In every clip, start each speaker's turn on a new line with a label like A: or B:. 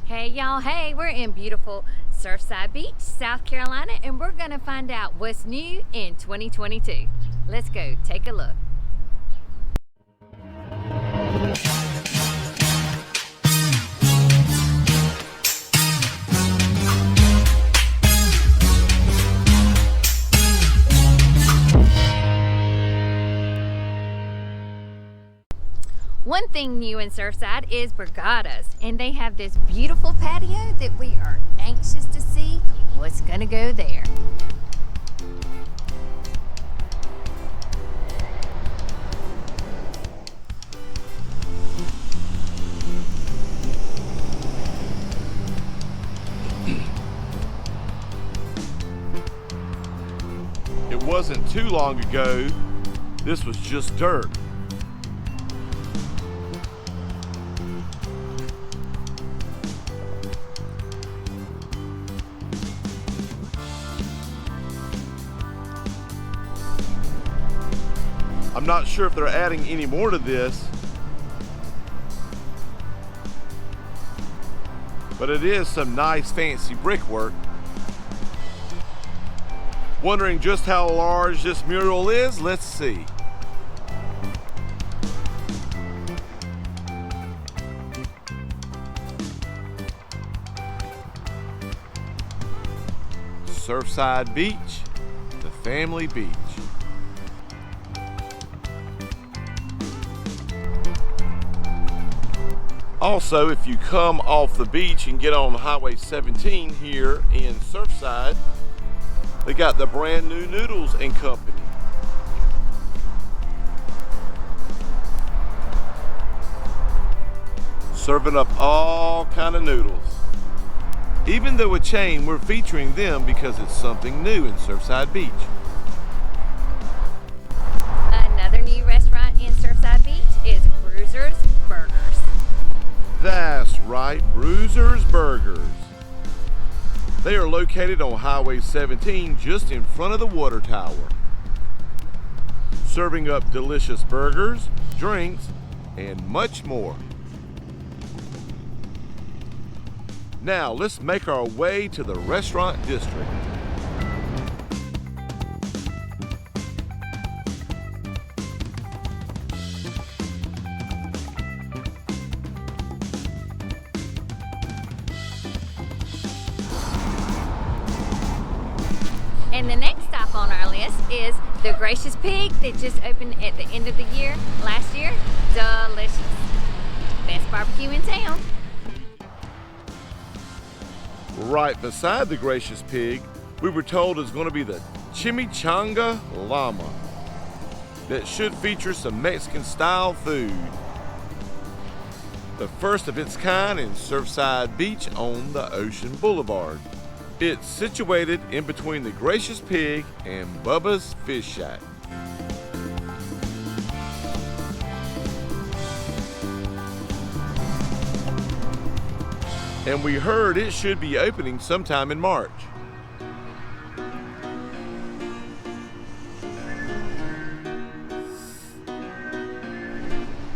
A: Hey y'all, hey, we're in beautiful Surfside Beach, South Carolina, and we're gonna find out what's new in 2022. Let's go take a look. One thing new in Surfside is Regattas, and they have this beautiful patio that we are anxious to see what's gonna go there.
B: It wasn't too long ago, this was just dirt. I'm not sure if they're adding any more to this, but it is some nice fancy brickwork. Wondering just how large this mural is? Let's see. Surfside Beach, the family beach. Also, if you come off the beach and get on Highway 17 here in Surfside, they got the brand new Noodles and Company. Serving up all kind of noodles. Even though a chain, we're featuring them because it's something new in Surfside Beach.
A: Another new restaurant in Surfside Beach is Bruiser's Burgers.
B: That's right, Bruiser's Burgers. They are located on Highway 17 just in front of the water tower. Serving up delicious burgers, drinks, and much more. Now let's make our way to the restaurant district.
A: And the next stop on our list is the Gracious Pig that just opened at the end of the year, last year. Delicious. Best barbecue in town.
B: Right beside the Gracious Pig, we were told is going to be the Chimichanga Llama that should feature some Mexican style food. The first of its kind in Surfside Beach on the Ocean Boulevard. It's situated in between the Gracious Pig and Bubba's Fish Shack. And we heard it should be opening sometime in March.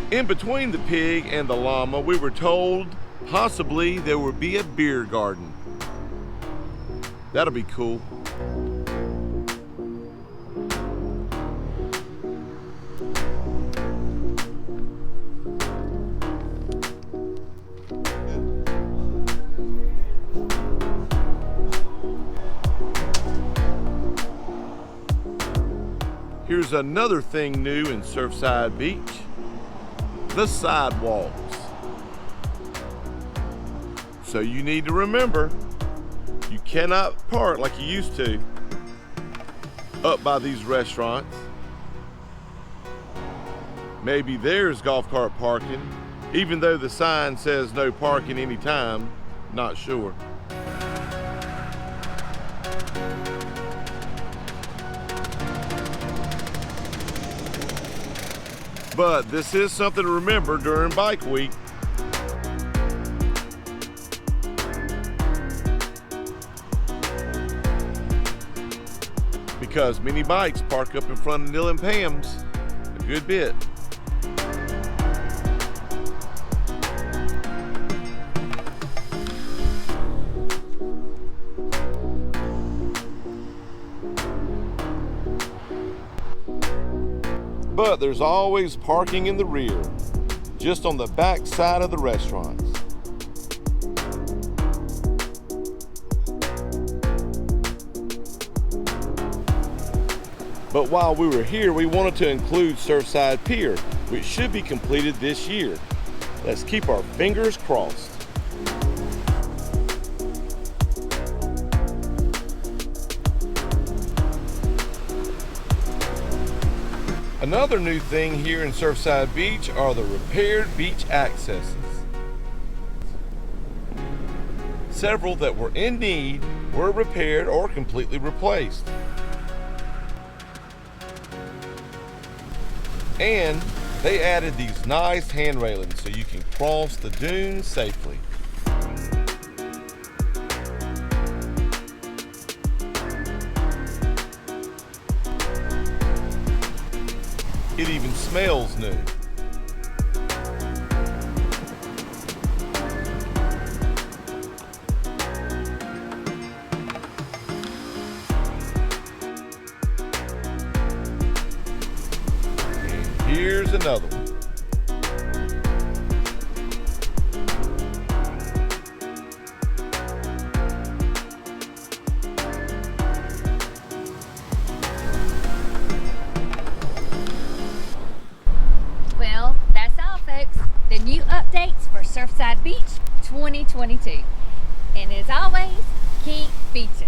B: In between the pig and the llama, we were told possibly there would be a beer garden. That'll be cool. Here's another thing new in Surfside Beach, the sidewalks. So you need to remember, you cannot park like you used to up by these restaurants. Maybe there's golf cart parking, even though the sign says no parking anytime, not sure. But this is something to remember during Bike Week. Because many bikes park up in front of Neil and Pam's a good bit. But there's always parking in the rear, just on the back side of the restaurants. But while we were here, we wanted to include Surfside Pier, which should be completed this year. Let's keep our fingers crossed. Another new thing here in Surfside Beach are the repaired beach accesses. Several that were in need were repaired or completely replaced. And they added these nice hand railings so you can cross the dunes safely. It even smells new. And here's another one.
A: Well, that's all, folks. The new updates for Surfside Beach 2022. And as always, keep beaching.